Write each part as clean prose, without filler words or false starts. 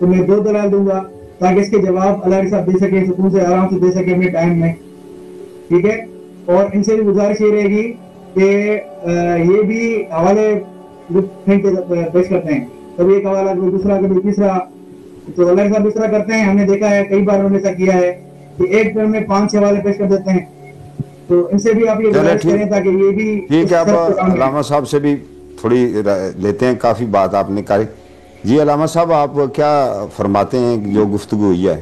تو میں 2 دلائل دوں گا تاکہ اس کے جواب اللہ کے ساتھ دے سکے، سکون سے آرام سے دے سکے اپنے ٹائم میں، ٹھیک ہے. اور ان سے بھی گزارش یہ رہے گی کہ یہ بھی حوالے پیش کرتے ہیں، کبھی ایک حوالہ کبھی دوسرا کبھی تیسرا، تو اللہ کے ساتھ اس طرح کرتے ہیں. ہم نے دیکھا ہے کئی بار انہوں نے ایسا کیا ہے کہ ایک ٹرم میں 5-6 حوالے پیش کر دیتے ہیں. تو ان سے بھی آپ یہ گزارش کریں تاکہ یہ بھی ٹھیک ہے. اب علامہ صاحب سے بھی تھوڑی لیتے ہیں، کافی بات آپ نے کری. جی علامہ صاحب آپ کیا فرماتے ہیں جو گفتگو ہوئی ہے؟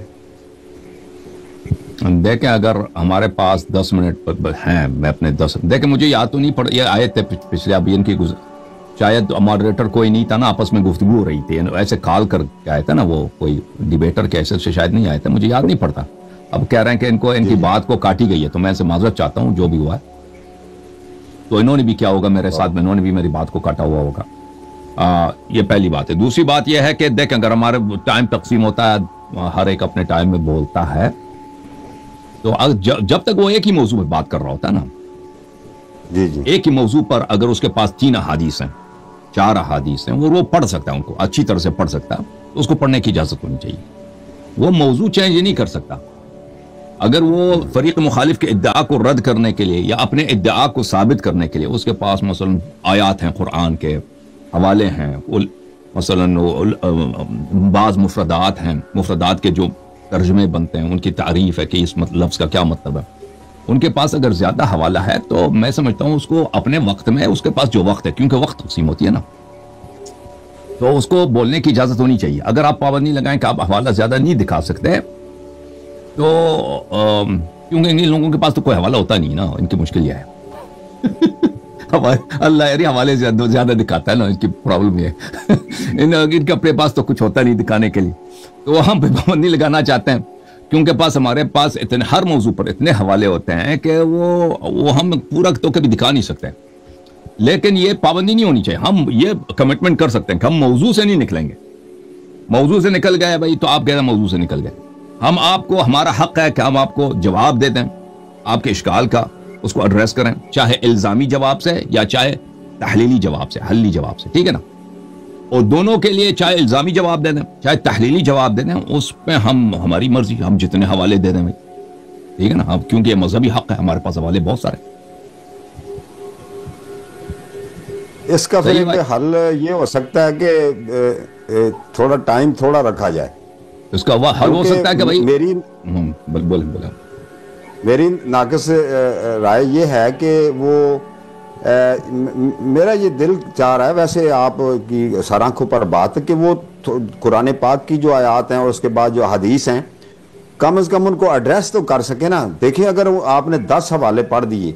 دیکھیں اگر ہمارے پاس 10 منٹ ہیں، میں اپنے 10 دیکھیں مجھے یاد تو نہیں پڑ، یہ آئے تھے پچھلے اب ان کی شاید ماڈریٹر کوئی نہیں تھا نا، آپس میں گفتگو ہو رہی تھی، ایسے کال کر کے آیا تھا نا، وہ کوئی ڈیبیٹر کے ایسے سے شاید نہیں آئے تھے، مجھے یاد نہیں پڑتا. اب کہہ رہے ہیں کہ ان کی بات کو کاٹی گئی ہے، تو میں سے معذرت چاہتا ہوں جو بھی ہوا ہے. تو انہوں نے بھی کیا ہوگا میرے ساتھ میں، انہوں نے بھی میری بات کو کاٹا ہوا ہوگا. یہ پہلی بات ہے. دوسری بات یہ ہے کہ دیکھیں اگر ہمارے ٹائم تقسیم ہوتا ہے، ہر ایک اپنے ٹائم میں بولتا ہے، تو جب تک وہ ایک ہی موضوع پہ بات کر رہا ہوتا ہے نا، ایک ہی موضوع پر اگر اس کے پاس 3 احادیث ہیں 4 احادیث ہیں، وہ پڑھ سکتا ہے، ان کو اچھی طرح سے پڑھ سکتا ہے، تو اس کو پڑھنے کی اجازت ہونی چاہیے. وہ موضوع چینج نہیں کر سکتا. اگر وہ فریق مخالف کے ادعا کو رد کرنے کے لیے یا اپنے ادعا کو ثابت کرنے کے لیے اس کے پاس مثلا آیات ہیں، قرآن کے حوالے ہیں، مثلا بعض مفردات ہیں، مفردات کے جو ترجمے بنتے ہیں، ان کی تعریف ہے کہ اس لفظ کا کیا مطلب ہے، ان کے پاس اگر زیادہ حوالہ ہے تو میں سمجھتا ہوں اس کو اپنے وقت میں، اس کے پاس جو وقت ہے، کیونکہ وقت تقسیم ہوتی ہے نا، تو اس کو بولنے کی اجازت ہونی چاہیے. اگر آپ پابندی لگائیں کہ آپ حوالہ زیادہ نہیں دکھا سکتے، تو کیونکہ ان لوگوں کے پاس تو کوئی حوالہ ہوتا نہیں نا، ان کی مشکل یہ ہے. اللہ یاری حوالے زیادہ دکھاتا ہے نا، ان کی پرابلم یہ ہے. ان کے اپنے پاس تو کچھ ہوتا نہیں دکھانے کے لیے، تو ہم پابندی لگانا چاہتے ہیں کیونکہ ہمارے پاس اتنے ہر موضوع پر اتنے حوالے ہوتے ہیں کہ وہ ہم پورا تو کبھی دکھا نہیں سکتے. لیکن یہ پابندی نہیں ہونی چاہیے. ہم یہ کمٹمنٹ کر سکتے ہیں کہ ہم موضوع سے نہیں نکلیں گے. موضوع سے نکل گئے بھائی تو آپ کہہ رہے ہیں موضوع سے نکل گئے. ہم آپ کو، ہمارا حق ہے کہ ہم آپ کو جواب دے دیں آپ کے اشکال کا، اس کو ایڈریس کریں، چاہے الزامی جواب سے یا چاہے تحلیلی جواب سے، حلی جواب سے، ٹھیک ہے نا. اور دونوں کے لیے چاہے الزامی جواب دے دیں چاہے تحلیلی جواب دے دیں، اس پہ ہماری مرضی، ہم جتنے حوالے دے دیں بھائی، ٹھیک ہے نا. کیونکہ یہ مذہبی حق ہے، ہمارے پاس حوالے بہت سارے. اس کا پھر حل یہ ہو سکتا ہے کہ تھوڑا ٹائم تھوڑا رکھا جائے. اس کا حل ہو سکتا ہے کہ بھائی میری ناقص رائے یہ ہے کہ وہ میرا یہ دل چاہ رہا ہے، ویسے آپ کی سرآنکھوں پر بات، کہ وہ قرآن پاک کی جو آیات ہیں اور اس کے بعد جو حدیث ہیں کم از کم ان کو ایڈریس تو کر سکے نا. دیکھیں اگر آپ نے 10 حوالے پڑھ دیے،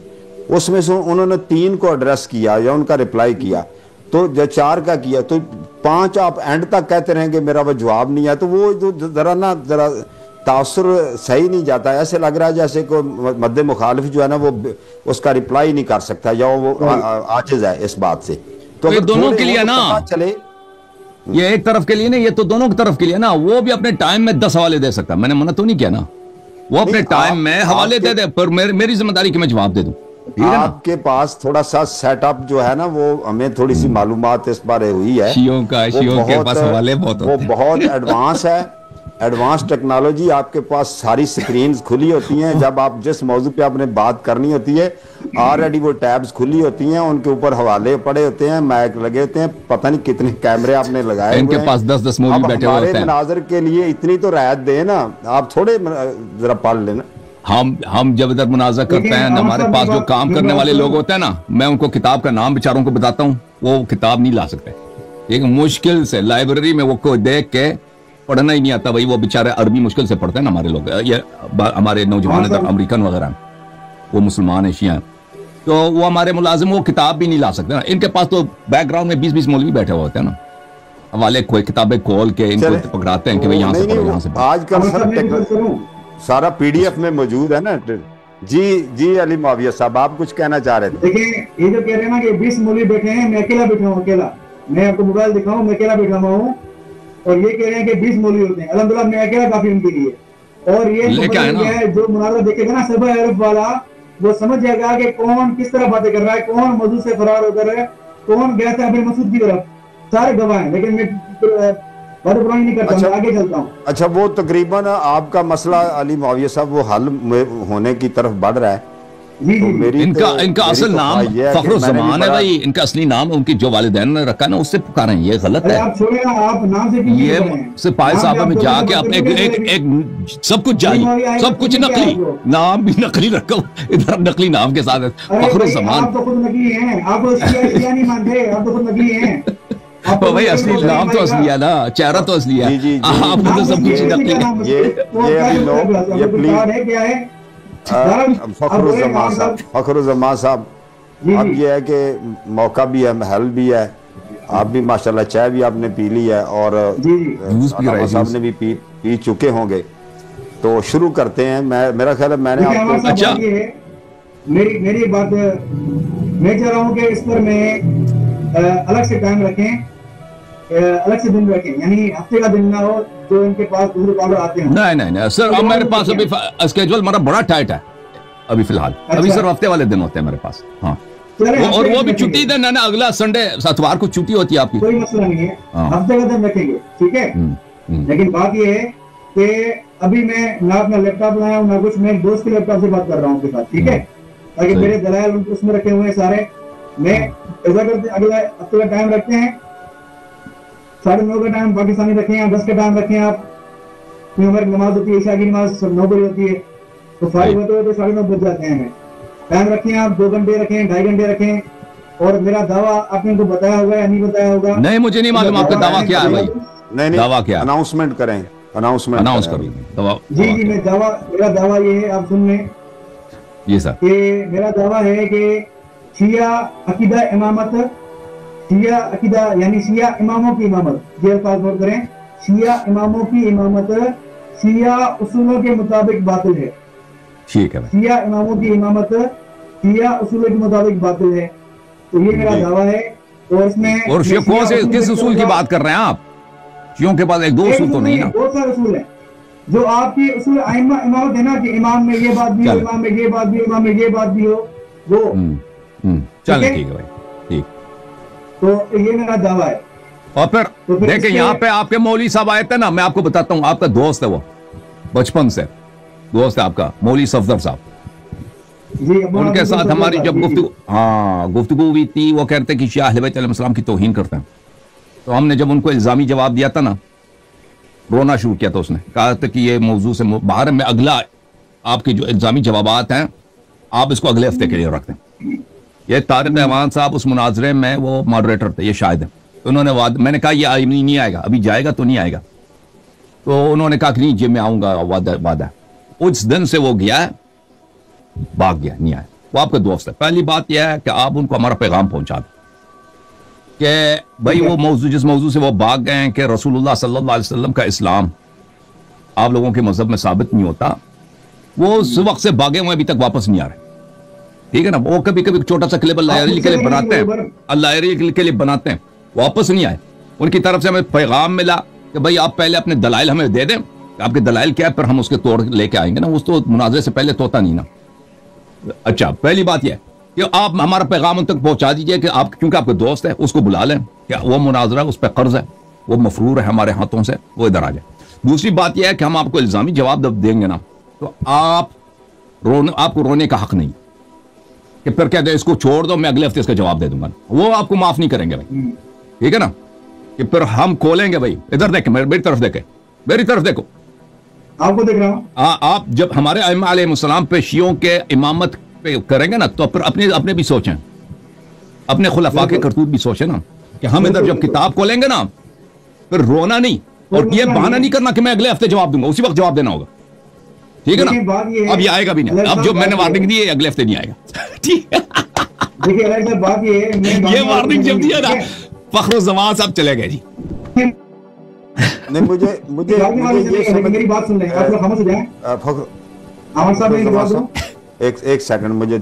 اس میں سے انہوں نے 3 کو ایڈریس کیا یا ان کا رپلائی کیا، تو جو 4 کا کیا، تو 5 آپ اینڈ تک کہتے رہیں کہ میرا وہ جواب نہیں ہے، تو وہ ذرا تاثر صحیح نہیں جاتا. ایسے لگ رہا ہے جیسے کوئی مد مخالف جو ہے نا وہ اس کا رپلائی نہیں کر سکتا یا وہ عاجز ہے اس بات سے. تو دونوں کے لیے نا چلے، یہ ایک طرف کے لیے نہیں، یہ تو دونوں کی طرف کے لیے نا. وہ بھی اپنے ٹائم میں 10 حوالے دے سکتا، میں نے منع تو نہیں کیا نا. وہ اپنے ٹائم میں حوالے دے دے، پر میری ذمہ داری کہ میں جواب دے دوں. آپ کے پاس تھوڑا سا سیٹ اپ جو ہے نا، وہ ہمیں تھوڑی سی معلومات اس بارے ہوئی ہے، شیعوں کے پاس حوالے بہت ہوتے ہیں، وہ بہت ایڈوانس ہے، ایڈوانس ٹیکنالوجی. آپ کے پاس ساری سکرینز کھلی ہوتی ہیں، جب آپ جس موضوع پہ آپ نے بات کرنی ہوتی ہے آلریڈی وہ ٹیبز کھلی ہوتی ہیں، ان کے اوپر حوالے پڑے ہوتے ہیں، مائک لگے ہوتے ہیں، پتہ نہیں کتنے کیمرے آپ نے لگائے ہوئے ہیں. ان کے پاس 10 مولوی بیٹھے ہوتے ہیں. ہمارے مناظر کے لیے اتنی تو رعایت دیں نا، آپ تھوڑے ذرا پڑھ لینا. ہم جب ادھر مناظر کرتے ہیں، ہمارے پاس جو کام کرنے والے لوگ ہوتے ہیں نا، میں ان کو کتاب کا نام بیچاروں کو بتاتا ہوں، وہ کتاب نہیں لا سکتے. ایک مشکل سے لائبریری میں وہ کو دیکھ کے پڑھنا ہی نہیں آتا بھائی، وہ بیچارے عربی مشکل سے پڑھتے ہیں نا ہمارے لوگ، یہ ہمارے نوجوان ادھر امریکن وغیرہ وہ مسلمان ہیں، شیعہ ہیں، تو وہ ہمارے ملازم وہ کتاب بھی نہیں لا سکتے نا. ان کے پاس تو بیک گراؤنڈ میں 20 مولوی بیٹھے ہوتے ہیں نا، حوالے کوئی کتابیں کھول کے ان کو پکڑاتے ہیں کہ بھائی یہاں سے پڑھو، یہاں سے پڑھو. آج کل سارا پی ڈی ایف میں موجود ہے نا. جی علی معاویہ صاحب آپ کچھ کہنا چاہ رہے تھے. دیکھیں یہ جو کہہ رہے ہیں نا کہ 20 مولوی بیٹھے ہیں، میں اکیلا بیٹھا ہوں، اکیلا. میں آپ کو موبائل دکھاؤں، میں اکیلا بیٹھا ہوا ہوں، اور یہ کہہ رہے ہیں کہ 20 مولوی ہوتے ہیں. الحمدللہ میں اکیلا کافی ان کے لیے. اور یہ جو مناظرہ دیکھے گا نا سبا عرب والا، وہ سمجھ جائے گا کہ کون کس طرح باتیں کر رہا ہے، کون موضوع سے فرار ہو کر ہے، کون گیا تھا ابن مسعود کی طرف. سارے گواہ ہیں. لیکن میں بات پرانی نہیں کرتا ہوں، آگے چلتا ہوں. اچھا وہ تقریباً آپ کا مسئلہ علی معاویہ صاحب وہ حل ہونے کی طرف بڑھ رہا ہے. ان کا اصل نام فخر الزمان ہے بھائی، ان کا اصلی نام ان کی جو والدین نے رکھا نا اس سے پکاریں، یہ غلط ہے. یہ سپاہی صاحبہ میں جا کے اپنے ایک سب کچھ جائیں، سب کچھ نقلی نام بھی نقلی رکھو، ادھر نقلی نام کے ساتھ فخر الزمان. آپ تو خود نقلی ہیں، آپ تو شیعہ نہیں مانتے، آپ تو خود نقلی ہیں. بھائی اصلی نام تو اصلی ہے نا، چہرہ تو اصلی ہے، آپ کو تو سب کچھ نقلی ہے. فخر الزمان صاحب اب یہ ہے کہ موقع بھی ہے، حل بھی ہے، آپ بھی ماشاءاللہ چائے بھی آپ نے پی لی ہے اور صاحب نے بھی پی چکے ہوں گے، تو شروع کرتے ہیں. میرا خیال ہے میں نے آپ کو اچھا میری بات میں چاہ رہا ہوں کہ اس پر میں الگ سے ٹائم رکھیں، الگ سے دن رکھیں، یعنی ہفتے کا دن نہ ہو جو ان کے پاس دوسرے کالر آتے ہیں. نہیں سر، اب میرے پاس ابھی اسکیجول میرا بڑا ٹائٹ ہے ابھی فی الحال. ابھی صرف ہفتے والے دن ہوتے ہیں میرے پاس. ہاں اور وہ بھی چھٹی دن ہے نا، اگلا سنڈے اتوار کو چھٹی ہوتی ہے آپ کی. کوئی مسئلہ نہیں ہے، ہفتے کا دن رکھیں گے، ٹھیک ہے. لیکن بات یہ ہے کہ ابھی میں نہ اپنا لیپ ٹاپ لایا ہوں نہ کچھ، میں ایک دوست کے لیپ ٹاپ سے بات کر رہا ہوں کے ساتھ، ٹھیک ہے، تاکہ میرے دلائل اس میں رکھے ہوئے ہیں سارے. میں ایسا کرتے اگلا ہفتے کا ٹائم رکھتے ہیں، 9:30 کا ٹائم پاکستانی رکھیں یا 10 کا ٹائم رکھیں آپ، کیونکہ ہماری نماز ہوتی ہے عشاء کی نماز 9 بجے ہوتی ہے، تو فارغ ہوتے ہوتے 9:30 بج جاتے ہیں. ہمیں ٹائم رکھیں آپ 2 گھنٹے رکھیں، 2.5 گھنٹے رکھیں. اور میرا دعویٰ آپ نے ان کو بتایا ہوگا یا نہیں بتایا ہوگا؟ نہیں مجھے نہیں معلوم آپ کا دعویٰ کیا ہے بھائی. نہیں دعویٰ کیا ہے؟ اناؤنسمنٹ کریں، اناؤنس کریں. جی میں میرا دعویٰ یہ ہے، آپ سن لیں. جی سر. کہ میرا دعویٰ ہے کہ شیعہ عقیدہ امامت، شیعہ عقیدہ یعنی شیعہ اماموں کی امامت، یہ الفاظ نوٹ کریں، شیعہ اماموں کی امامت شیعہ اصولوں کے مطابق باطل ہے. ٹھیک ہے. شیعہ اماموں کی امامت شیعہ اصولوں کے مطابق باطل ہے. تو یہ میرا دعویٰ ہے. اور اس میں اور شیعہ کون سے کس اصول کی بات کر رہے ہیں آپ؟ شیعوں کے پاس ایک دو اصول تو نہیں نا، بہت سارے اصول ہیں جو آپ کی اصول ائمہ امامت ہے نا، کہ امام میں یہ بات بھی ہو، امام میں یہ بات بھی ہو، امام میں یہ بات بھی ہو، وہ چلیں ٹھیک ہے بھائی ٹھیک. تو یہ میرا دعویٰ ہے. اور پھر دیکھیں یہاں پہ آپ کے مولوی صاحب آئے تھے نا، میں آپ کو بتاتا ہوں، آپ کا دوست ہے، وہ بچپن سے دوست ہے آپ کا، مولوی صفدر صاحب. ان کے ساتھ ہماری جب گفتگو ہوئی تھی، وہ کہتے کہ شیعہ اہل بیت علیہ السلام کی توہین کرتے ہیں. تو ہم نے جب ان کو الزامی جواب دیا تھا نا، رونا شروع کیا تھا. اس نے کہا تھا کہ یہ موضوع سے باہر میں اگلا آپ کے جو الزامی جوابات ہیں آپ اس کو اگلے ہفتے کے لیے رکھتے ہیں. یہ طارق احمد صاحب اس مناظرے میں وہ ماڈریٹر تھے، یہ شاہد ہیں. انہوں نے میں نے کہا یہ نہیں آئے گا، ابھی جائے گا تو نہیں آئے گا. تو انہوں نے کہا کہ نہیں جی میں آؤں گا، وعدہ. اس دن سے وہ گیا ہے، بھاگ گیا، نہیں آیا. وہ آپ کا دوست ہے. پہلی بات یہ ہے کہ آپ ان کو ہمارا پیغام پہنچا دیں کہ بھائی وہ موضوع جس موضوع سے وہ بھاگ گئے ہیں کہ رسول اللہ صلی اللہ علیہ وسلم کا اسلام آپ لوگوں کے مذہب میں ثابت نہیں ہوتا، وہ اس وقت سے بھاگے ہوئے ابھی تک واپس نہیں آ رہے. ٹھیک ہے نا. وہ کبھی کبھی چھوٹا سا کلپ اللہ کے لیے بناتے ہیں، اللہ کے لیے بناتے ہیں، واپس نہیں آئے. ان کی طرف سے ہمیں پیغام ملا کہ بھائی آپ پہلے اپنے دلائل ہمیں دے دیں، آپ کے دلائل کیا ہے، پھر ہم اس کے توڑ لے کے آئیں گے نا. اس تو مناظرے سے پہلے توتا نہیں نا. اچھا پہلی بات یہ ہے کہ آپ ہمارا پیغام ان تک پہنچا دیجئے کہ آپ کیونکہ آپ کے دوست ہے اس کو بلا لیں کہ وہ مناظرہ اس پہ قرض ہے، وہ مفرور ہے ہمارے ہاتھوں سے، وہ ادھر آ جائے. دوسری بات یہ ہے کہ ہم آپ کو الزامی جواب دیں گے نا تو آپ کو رونے کا حق نہیں کہ پھر کہتے ہیں اس کو چھوڑ دو میں اگلے ہفتے اس کا جواب دے دوں گا. وہ آپ کو معاف نہیں کریں گے بھائی. ٹھیک ہے نا. کہ پھر ہم کھولیں گے بھائی. ادھر دیکھیں، میری طرف دیکھیں، میری طرف دیکھو، آپ کو دیکھ رہا ہوں. آپ جب ہمارے ائمہ علیہ السلام پہ شیعوں کے امامت پہ کریں گے نا تو پھر اپنے بھی سوچیں، اپنے خلفاء کے کرتوت بھی سوچیں نا کہ ہم ادھر جب کتاب کھولیں گے نا پھر رونا نہیں اور یہ بہانہ نہیں کرنا کہ میں اگلے ہفتے جواب دوں گا، اسی وقت جواب دینا ہوگا. ٹھیک ہے نا. اب یہ آئے گا بھی نہیں. اب جو میں نے وارننگ دی ہے اگلے ہفتے نہیں آئے گا. ٹھیک ہے. دیکھیے الگ صاحب بات یہ وارننگ جب دیا نا فخر الزمان صاحب چلے گئے جی. نہیں مجھے میری بات سن لیں، آپ لوگ خاموش ہو جائیں. احمد صاحب میری بات سنو. ایک سیکنڈ مجھے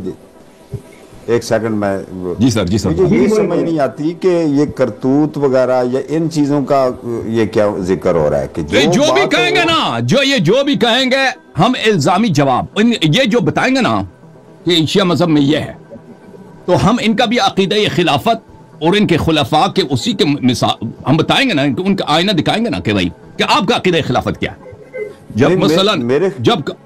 ایک سیکنڈ میں جی سر مجھے یہ سمجھ نہیں آتی کہ یہ کرتوت وغیرہ یا ان چیزوں کا یہ کیا ذکر ہو رہا ہے کہ جو بھی کہیں گے نا، جو بھی کہیں گے ہم الزامی جواب یہ جو بتائیں گے نا کہ شیعہ مذہب میں یہ ہے تو ہم ان کا بھی عقیدہ خلافت اور ان کے خلفاء کے اسی کے مثال ہم بتائیں گے نا, ان کا آئینہ دکھائیں گے نا کہ بھائی کہ آپ کا عقیدہ خلافت کیا ہے. جب مثلا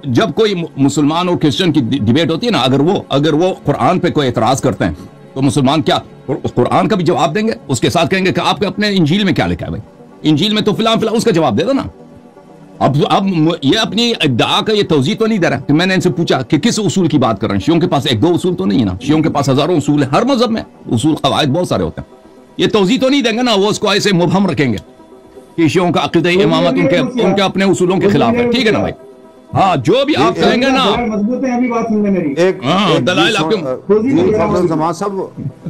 جب کوئی مسلمان اور کرسچن کی ڈیبیٹ ہوتی ہے نا, اگر وہ قرآن پہ کوئی اعتراض کرتے ہیں تو مسلمان کیا قرآن کا بھی جواب دیں گے, اس کے ساتھ کہیں گے کہ آپ کے اپنے انجیل میں کیا لکھا ہے بھائی, انجیل میں تو فلاں اس کا جواب دے دو نا. اب یہ اپنی ادعا کا یہ توضیح تو نہیں دے رہا کہ میں نے ان سے پوچھا کہ کس اصول کی بات کر رہے ہیں. شیعوں کے پاس ایک دو اصول تو نہیں ہے نا, شیعوں کے پاس ہزاروں اصول ہیں, ہر مذہب میں اصول قواعد بہت سارے ہوتے ہیں. یہ توضیح تو نہیں دیں گے نا, وہ اس کو ایسے مبہم رکھیں گے کہ شیعوں کا عقیدہ امامت ان کے اپنے اصولوں کے خلاف ہے. ٹھیک ہے نا بھائی, ہاں جو بھی آپ کہیں گے نا دلائل آپ کے.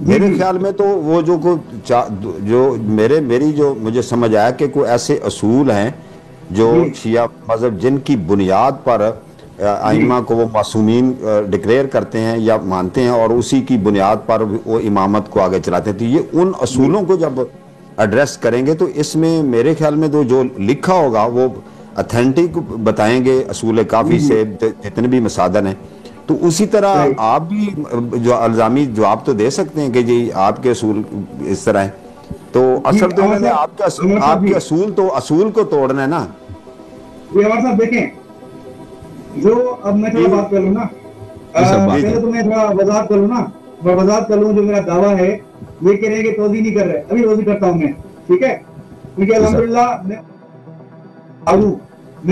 میرے خیال میں تو وہ جو میری جو مجھے سمجھ آیا کہ کوئی ایسے اصول ہیں جو شیعہ مذہب جن کی بنیاد پر ائمہ کو وہ معصومین ڈکلیئر کرتے ہیں یا مانتے ہیں اور اسی کی بنیاد پر وہ امامت کو آگے چلاتے ہیں. تو یہ ان اصولوں کو جب ایڈریس کریں گے تو اس میں میرے خیال میں تو جو لکھا ہوگا وہ اتھینٹک بتائیں گے اصول کافی سے جتنے بھی مصادر ہیں. تو اسی طرح آپ بھی جو الزامی جواب تو دے سکتے ہیں کہ جی آپ کے اصول اس طرح ہیں, تو اصل تو انہوں نے آپ کے اصول کو توڑنا ہے نا. یہ ہمارے ساتھ دیکھیں, جو اب میں تھوڑا بات کر لوں نا, پہلے تو میں تھوڑا وضاحت کر لوں نا, وضاحت کر لوں جو میرا دعویٰ ہے یہ کہہ رہے ہیں کہ توضیح نہیں کر رہے, ابھی توضیح کرتا ہوں میں. ٹھیک ہے, کیونکہ الحمدللہ میں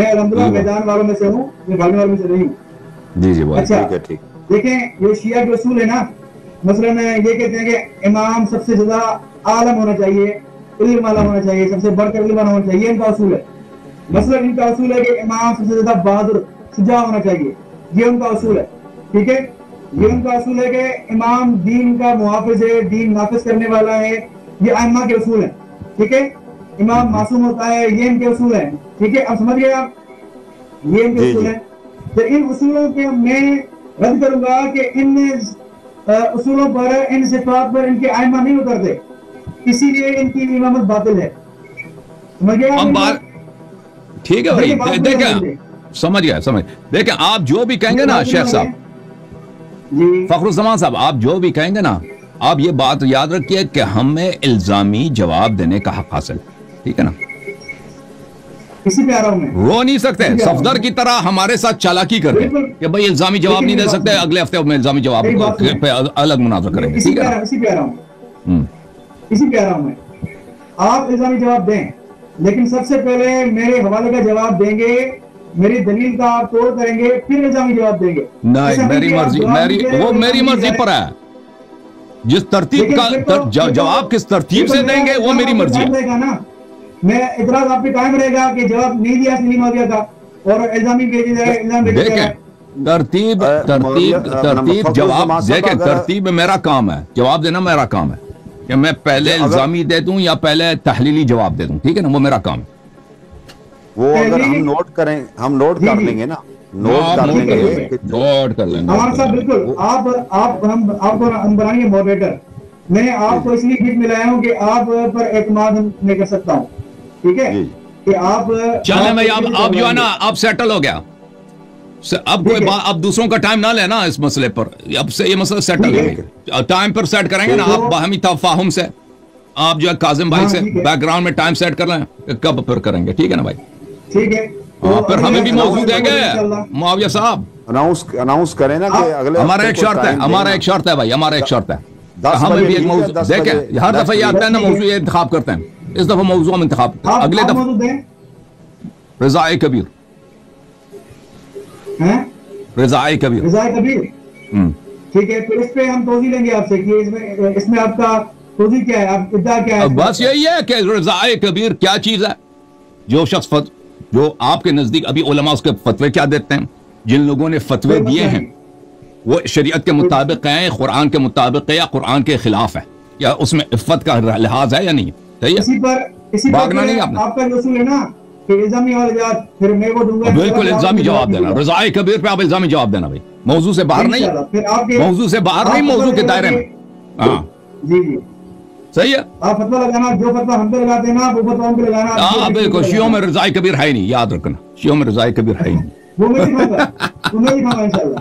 الحمدللہ میدان والوں میں سے ہوں, میں بھاگنے والوں میں سے نہیں ہوں. جی جی اچھا دیکھیں, یہ شیعہ کے اصول ہے نا, مثلا یہ کہتے ہیں کہ امام سب سے زیادہ عالم ہونا چاہیے, علم والا ہونا چاہیے, سب سے بڑھ کر علم والا ہونا چاہیے, ان کا اصول ہے. مثلا ان کا اصول ہے کہ امام سب سے زیادہ بہادر شجاع ہونا چاہیے, یہ ان کا اصول ہے. ٹھیک ہے, یہ ان کا اصول ہے کہ امام دین کا محافظ ہے, دین نافذ کرنے والا ہے, یہ ائمہ کے اصول ہیں. ٹھیک ہے, امام معصوم ہوتا ہے, یہ ان کے اصول ہیں. ٹھیک ہے, اب سمجھ گئے آپ, یہ ان کے اصول ہیں. تو ان اصولوں کے میں رد کروں گا کہ ان اصولوں پر, ان صفات پر ان کے ائمہ نہیں اترتے, اسی لیے ان کی امامت باطل ہے. سمجھ گئے آپ؟ ٹھیک ہے بھائی, دیکھیں سمجھ گیا, دیکھیں آپ جو بھی کہیں گے نا شیخ صاحب, فخر الزمان صاحب, آپ جو بھی کہیں گے نا, آپ یہ بات یاد رکھیے کہ ہمیں الزامی جواب دینے کا حق حاصل ہے. ٹھیک ہے نا, اسی پہ آ رہا ہوں میں, رو نہیں سکتے صفدر کی طرح ہمارے ساتھ چالاکی کر کے کہ بھائی الزامی جواب نہیں دے سکتے, اگلے ہفتے میں الزامی جواب پہ الگ مناظرہ کریں گے. اسی پہ آ رہا ہوں میں, آپ الزامی جواب دیں, لیکن سب سے پہلے میرے حوالے کا جواب دیں گے, میری دلیل کا آپ توڑ کریں گے, پھر الزامی جواب دیں گے. نہیں, میری مرضی, وہ میری مرضی پر ہے. جس ترتیب کا جواب کس ترتیب سے دیں گے وہ میری مرضی ہے. میں اعتراض آپ پہ قائم رہے گا کہ جواب نہیں دیا سلیم معاویہ کا اور الزامی بھیجے جائے, الزام بھیجے جائے. ترتیب جواب دیکھیں, ترتیب میرا کام ہے, جواب دینا میرا کام ہے کہ میں پہلے الزامی دے دوں یا پہلے تحلیلی جواب دے دوں. ٹھیک ہے نا, وہ میرا کام ہے. وہ اگر ہم نوٹ کریں, ہم نوٹ کر لیں گے نا, نوٹ کر لیں گے ہمارے ساتھ. بالکل آپ کو ہم بنائیں گے ماڈریٹر. میں آپ کو اس لیے بیچ میں لایا ہوں کہ آپ پر اعتماد میں کر سکتا ہوں. ٹھیک ہے, کہ آپ چلیں بھائی, آپ جو ہے نا آپ سیٹل ہو گیا, اب کوئی اب دوسروں کا ٹائم نہ لینا اس مسئلے پر, اب سے یہ مسئلہ سیٹل ہے. ٹائم پر سیٹ کریں گے نا آپ باہمی تفاہم سے, آپ جو ہے کاظم بھائی سے بیک گراؤنڈ میں ٹائم سیٹ کر لیں, کب پھر کریں گے. ٹھیک ہے نا بھائی, ٹھیک ہے, پھر ہمیں بھی موضوع دیں گے معاویہ صاحب. اناؤنس کریں نا کہ اگلے ہمارا ایک شرط ہے, ہمارا ایک شرط ہے بھائی, ہمارا ایک شرط ہے, ہمیں بھی ایک موضوع دیکھیں. ہر دفعہ یہ آتا ہے نا موضوع یہ انتخاب کرتے ہیں, اس دفعہ موضوع ہم انتخاب اگلے دفعہ رضائے کبیر. رضائے کبیر. ٹھیک ہے, پھر اس پہ ہم توضیح لیں گے آپ سے کہ اس میں آپ کا توضیح کیا ہے, آپ ادعا کیا ہے. بس یہی ہے کہ رضائے کبیر کیا چیز ہے. جو شخص جو آپ کے نزدیک ابھی علماء اس کے فتوے کیا دیتے ہیں, جن لوگوں نے فتوے دیے ہیں وہ شریعت کے مطابق ہیں, قرآن کے مطابق ہے یا قرآن کے خلاف ہے, یا اس میں عفت کا لحاظ ہے یا نہیں. اسی پر آپ کا جو اصول ہے نا کہ الزامی حوالجات, پھر میں وہ دوں گا. بالکل الزامی جواب دینا, رضائے کبیر پہ آپ الزامی جواب دینا بھائی, موضوع سے باہر نہیں, موضوع سے باہر نہیں, موضوع کے دائرے میں. ہاں جی جی صحیح ہے. آپ فتویٰ لگانا, جو فتویٰ ہم پہ لگاتے ہیں نا وہ فتویٰ ہم پہ لگانا. ہاں بالکل, شیعوں میں رضائے کبیر ہے ہی نہیں, یاد رکھنا, شیعوں میں رضائے کبیر ہے ہی نہیں. وہ میں دکھاؤں گا انشاءاللہ.